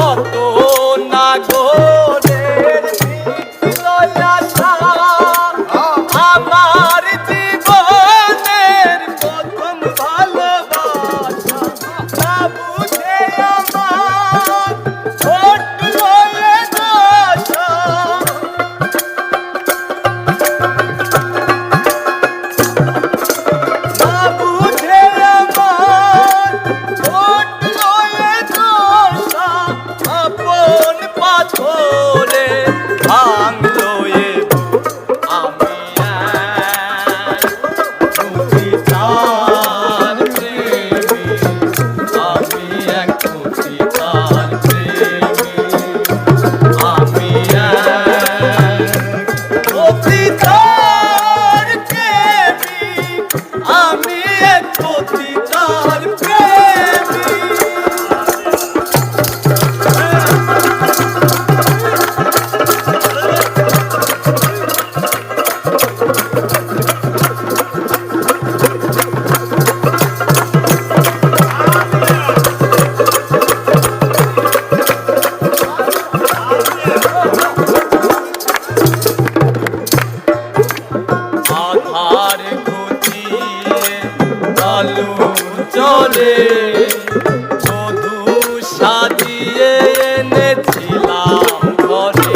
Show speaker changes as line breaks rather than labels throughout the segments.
কত নাগরের আশা আমার জীবনের প্রথম ভালোবাসা না বুঝে আমার ঘটলো এ দশা না বুঝে আমার ঘটলো এ দশা আপন পাথরে ভাঙলো এ আমি এক পতিতার প্রেমী আমি এক পতিতার প্রেমী আমি এক পতিতার প্রেমী আধার ঘুচিয়ে আলো চলে বধূ সাজিয়ে এনেছিলাম ঘরে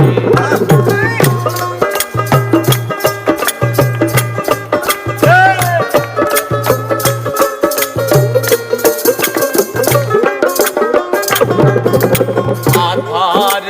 আধার